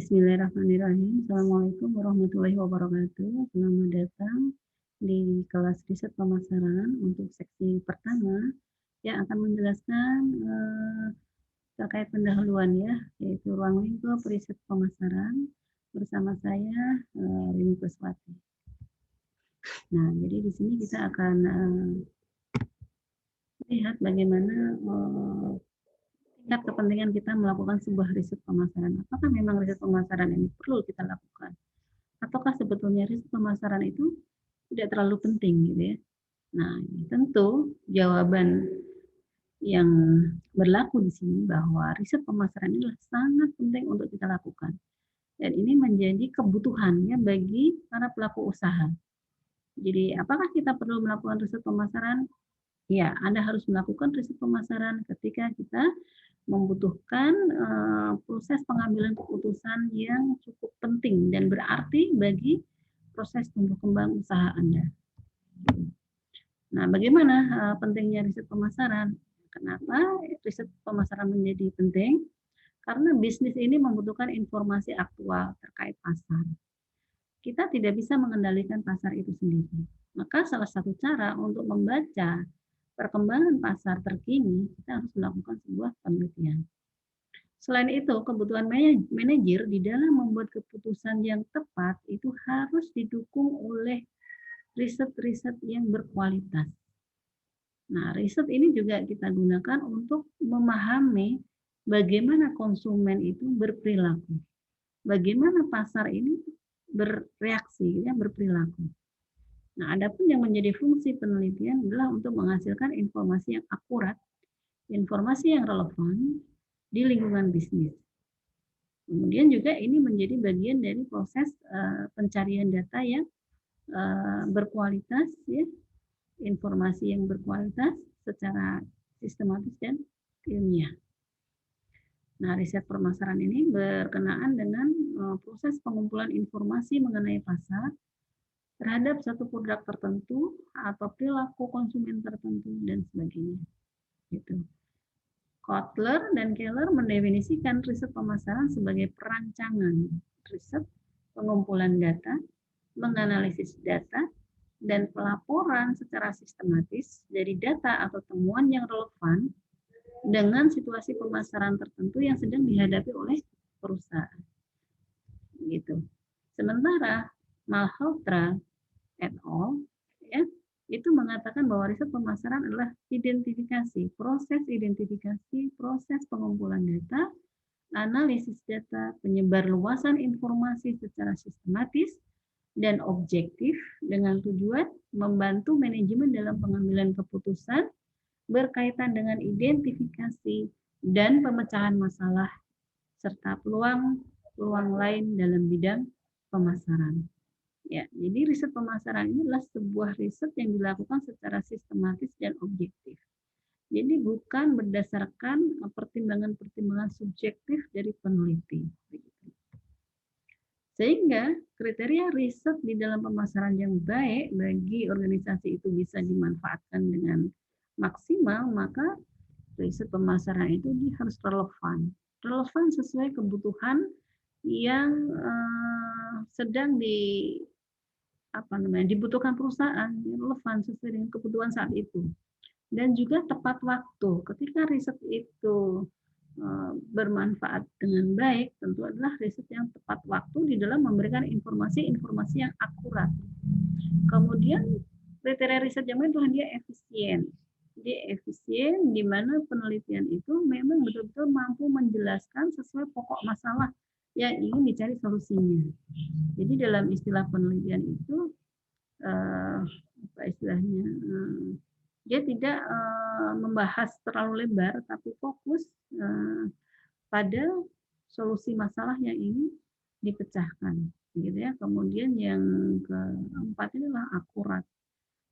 Bismillahirrahmanirrahim. Assalamualaikum warahmatullahi wabarakatuh. Selamat datang di kelas riset pemasaran untuk seksi pertama yang akan menjelaskan terkait pendahuluan ya, yaitu ruang lingkup riset pemasaran bersama saya Rini Kuswati. Nah, jadi di sini kita akan lihat bagaimana tingkat kepentingan kita melakukan sebuah riset pemasaran. Apakah memang riset pemasaran ini perlu kita lakukan? Ataukah sebetulnya riset pemasaran itu tidak terlalu penting gitu ya? Nah, tentu jawaban yang berlaku di sini bahwa riset pemasaran adalah sangat penting untuk kita lakukan. Dan ini menjadi kebutuhan ya bagi para pelaku usaha. Jadi, apakah kita perlu melakukan riset pemasaran? Ya, Anda harus melakukan riset pemasaran ketika kita membutuhkan proses pengambilan keputusan yang cukup penting dan berarti bagi proses tumbuh kembang usaha Anda. Nah, bagaimana pentingnya riset pemasaran? Kenapa riset pemasaran menjadi penting? Karena bisnis ini membutuhkan informasi aktual terkait pasar. Kita tidak bisa mengendalikan pasar itu sendiri. Maka salah satu cara untuk membaca perkembangan pasar terkini, kita harus melakukan sebuah penelitian. Selain itu, kebutuhan manajer di dalam membuat keputusan yang tepat itu harus didukung oleh riset-riset yang berkualitas. Nah, riset ini juga kita gunakan untuk memahami bagaimana konsumen itu berperilaku. Bagaimana pasar ini bereaksi, ya, berperilaku. Nah, adapun yang menjadi fungsi penelitian adalah untuk menghasilkan informasi yang akurat, informasi yang relevan di lingkungan bisnis. Kemudian juga ini menjadi bagian dari proses pencarian data yang berkualitas, ya, informasi yang berkualitas secara sistematis dan ilmiah. Nah, riset pemasaran ini berkenaan dengan proses pengumpulan informasi mengenai pasar terhadap satu produk tertentu atau perilaku konsumen tertentu dan sebagainya. Gitu. Kotler dan Keller mendefinisikan riset pemasaran sebagai perancangan riset, pengumpulan data, menganalisis data, dan pelaporan secara sistematis dari data atau temuan yang relevan dengan situasi pemasaran tertentu yang sedang dihadapi oleh perusahaan. Gitu. Sementara Malhotra et al. Ya, itu mengatakan bahwa riset pemasaran adalah identifikasi, proses pengumpulan data, analisis data, penyebarluasan informasi secara sistematis dan objektif dengan tujuan membantu manajemen dalam pengambilan keputusan berkaitan dengan identifikasi dan pemecahan masalah serta peluang lain dalam bidang pemasaran. Ya, jadi riset pemasaran ini adalah sebuah riset yang dilakukan secara sistematis dan objektif. Jadi bukan berdasarkan pertimbangan-pertimbangan subjektif dari peneliti. Sehingga kriteria riset di dalam pemasaran yang baik bagi organisasi itu bisa dimanfaatkan dengan maksimal, maka riset pemasaran itu harus relevan. Relevan sesuai kebutuhan yang sedang dibutuhkan perusahaan, relevan sesuai dengan kebutuhan saat itu. Dan juga tepat waktu. Ketika riset itu bermanfaat dengan baik, tentu adalah riset yang tepat waktu di dalam memberikan informasi-informasi yang akurat. Kemudian kriteria riset yang lain adalah dia efisien. Dia efisien di mana penelitian itu memang betul-betul mampu menjelaskan sesuai pokok masalah yang ingin dicari solusinya. Jadi dalam istilah penelitian itu apa istilahnya? Dia tidak membahas terlalu lebar, tapi fokus pada solusi masalah yang ingin dipecahkan, gitu ya. Kemudian yang keempat adalah akurat.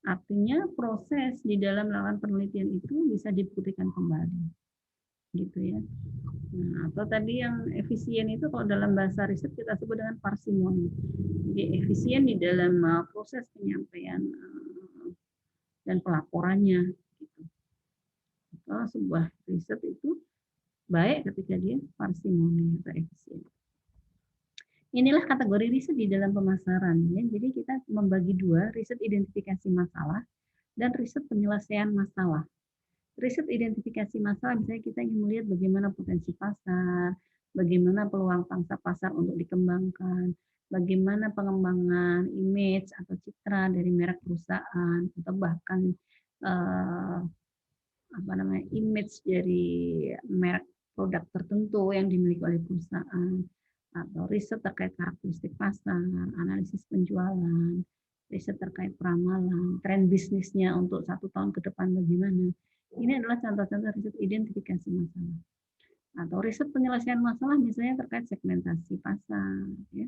Artinya proses di dalam melakukan penelitian itu bisa dibuktikan kembali, gitu ya. Nah, atau tadi yang efisien itu kalau dalam bahasa riset kita sebut dengan parsimoni. Jadi efisien di dalam proses penyampaian dan pelaporannya. Gitu. Atau sebuah riset itu baik ketika dia parsimoni atau efisien. Inilah kategori riset di dalam pemasaran ya. Jadi kita membagi dua, riset identifikasi masalah dan riset penyelesaian masalah. Riset identifikasi masalah misalnya kita ingin melihat bagaimana potensi pasar, bagaimana peluang pangsa pasar untuk dikembangkan, bagaimana pengembangan image atau citra dari merek perusahaan atau bahkan image dari merek produk tertentu yang dimiliki oleh perusahaan, atau riset terkait karakteristik pasar, analisis penjualan, riset terkait peramalan, tren bisnisnya untuk 1 tahun ke depan bagaimana. Ini adalah contoh-contoh riset identifikasi masalah. Atau riset penyelesaian masalah misalnya terkait segmentasi pasar, ya.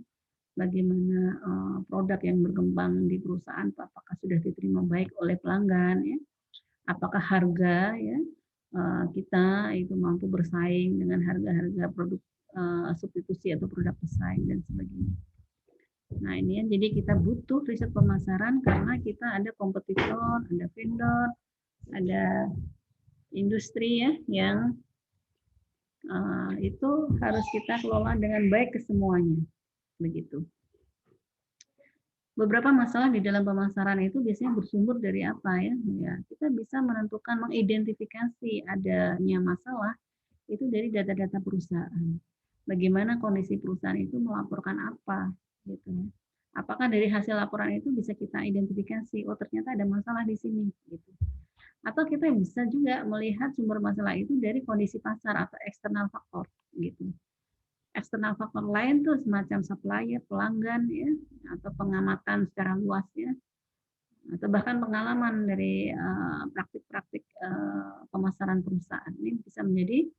Bagaimana produk yang berkembang di perusahaan apakah sudah diterima baik oleh pelanggan, ya. Apakah harga ya kita itu mampu bersaing dengan harga-harga produk substitusi atau produk pesaing dan sebagainya. Nah ini ya, jadi kita butuh riset pemasaran karena kita ada kompetitor, ada vendor, ada industri ya yang itu harus kita kelola dengan baik ke semuanya, begitu. Beberapa masalah di dalam pemasaran itu biasanya bersumber dari apa ya? Ya, kita bisa menentukan mengidentifikasi adanya masalah itu dari data-data perusahaan. Bagaimana kondisi perusahaan itu melaporkan apa gitu. Apakah dari hasil laporan itu bisa kita identifikasi, oh ternyata ada masalah di sini gitu. Atau kita bisa juga melihat sumber masalah itu dari kondisi pasar atau eksternal faktor gitu. Eksternal faktor lain tuh semacam supplier, pelanggan ya, atau pengamatan secara luas ya, atau bahkan pengalaman dari praktik-praktik pemasaran perusahaan ini bisa menjadi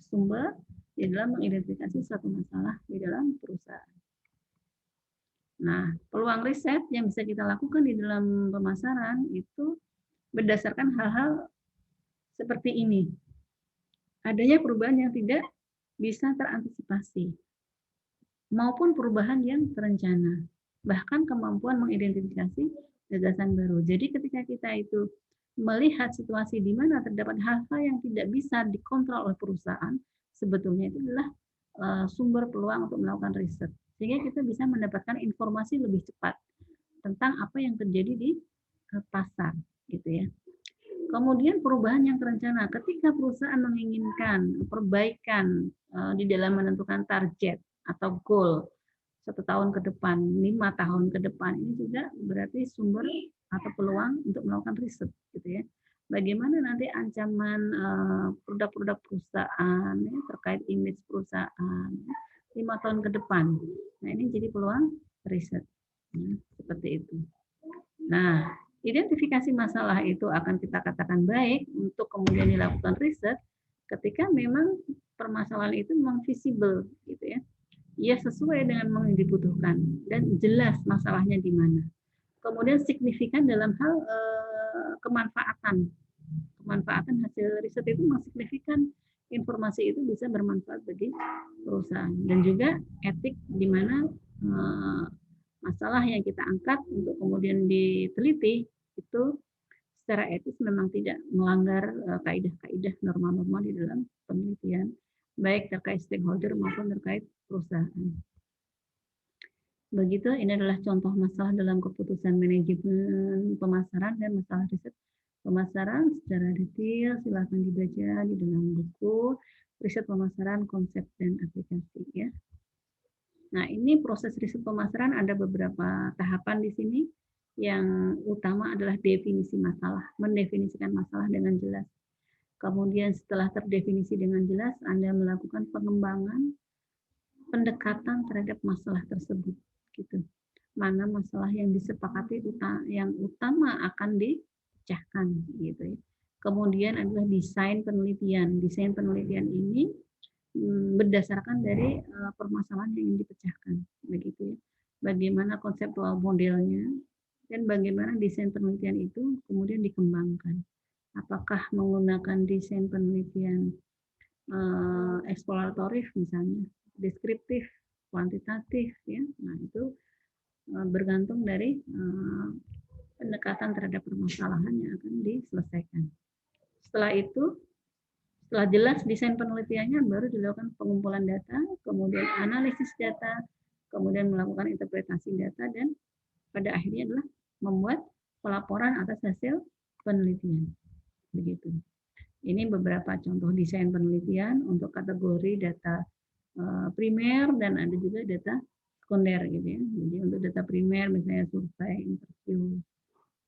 sumber di dalam mengidentifikasi suatu masalah di dalam perusahaan. Nah, peluang riset yang bisa kita lakukan di dalam pemasaran itu berdasarkan hal-hal seperti ini. Adanya perubahan yang tidak bisa terantisipasi maupun perubahan yang terencana, bahkan kemampuan mengidentifikasi gagasan baru. Jadi ketika kita itu melihat situasi di mana terdapat hal-hal yang tidak bisa dikontrol oleh perusahaan, sebetulnya itu adalah sumber peluang untuk melakukan riset. Sehingga kita bisa mendapatkan informasi lebih cepat tentang apa yang terjadi di pasar, gitu ya. Kemudian perubahan yang terencana, ketika perusahaan menginginkan perbaikan di dalam menentukan target atau goal 1 tahun ke depan, 5 tahun ke depan, ini juga berarti sumber atau peluang untuk melakukan riset, gitu ya. Bagaimana nanti ancaman produk-produk perusahaan ya, terkait image perusahaan 5 tahun ke depan. Nah ini jadi peluang riset, ya, seperti itu. Nah, identifikasi masalah itu akan kita katakan baik untuk kemudian dilakukan riset ketika memang permasalahan itu memang visible, gitu ya. Ia sesuai dengan yang dibutuhkan dan jelas masalahnya di mana. Kemudian signifikan dalam hal kemanfaatan. Kemanfaatan hasil riset itu memang signifikan, informasi itu bisa bermanfaat bagi perusahaan, dan juga etik di mana masalah yang kita angkat untuk kemudian diteliti itu secara etis memang tidak melanggar kaidah-kaidah norma-norma di dalam penelitian, baik terkait stakeholder maupun terkait perusahaan. Begitu, ini adalah contoh masalah dalam keputusan manajemen pemasaran dan masalah riset pemasaran secara detail. Silakan dibaca di dalam buku riset pemasaran, konsep dan aplikasi ya. Nah, ini proses riset pemasaran ada beberapa tahapan di sini. Yang utama adalah definisi masalah, mendefinisikan masalah dengan jelas. Kemudian setelah terdefinisi dengan jelas, Anda melakukan pengembangan pendekatan terhadap masalah tersebut. Gitu. Mana masalah yang disepakati yang utama akan dipecahkan. Gitu ya. Kemudian adalah desain penelitian. Desain penelitian ini berdasarkan dari permasalahan yang ingin dipecahkan, begitu ya. Bagaimana konseptual modelnya dan bagaimana desain penelitian itu kemudian dikembangkan. Apakah menggunakan desain penelitian eksploratoris misalnya, deskriptif, kuantitatif ya. Nah, itu bergantung dari pendekatan terhadap permasalahan yang akan diselesaikan. Setelah itu Setelah jelas desain penelitiannya, baru dilakukan pengumpulan data, kemudian analisis data, kemudian melakukan interpretasi data, dan pada akhirnya adalah membuat pelaporan atas hasil penelitian. Begitu. Ini beberapa contoh desain penelitian untuk kategori data primer dan ada juga data sekunder gitu ya. Jadi untuk data primer misalnya survei, interview,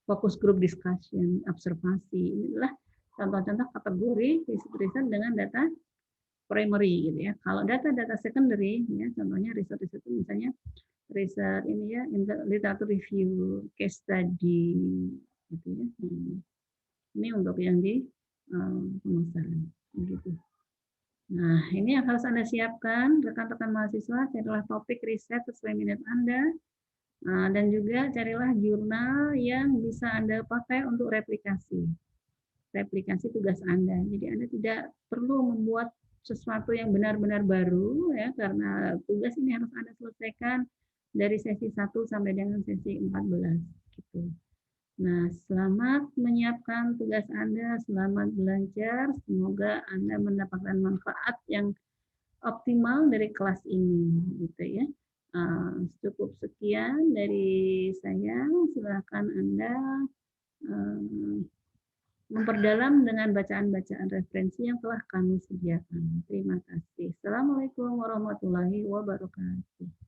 focus group discussion, observasi. Ini adalah contoh-contoh kategori riset-riset dengan data primary gitu ya. Kalau data-data secondary ya contohnya riset-riset itu misalnya riset ini ya literatur review, case study gitu ya. Ini untuk yang di pemasaran begitu. Nah, ini yang harus Anda siapkan rekan-rekan mahasiswa, carilah topik riset sesuai minat Anda. Dan juga carilah jurnal yang bisa Anda pakai untuk replikasi tugas Anda. Jadi Anda tidak perlu membuat sesuatu yang benar-benar baru ya karena tugas ini harus Anda selesaikan dari sesi 1 sampai dengan sesi 14 gitu. Nah, selamat menyiapkan tugas Anda, selamat belajar. Semoga Anda mendapatkan manfaat yang optimal dari kelas ini gitu ya. Cukup sekian dari saya. Silakan Anda memperdalam dengan bacaan-bacaan referensi yang telah kami sediakan. Terima kasih. Assalamualaikum warahmatullahi wabarakatuh.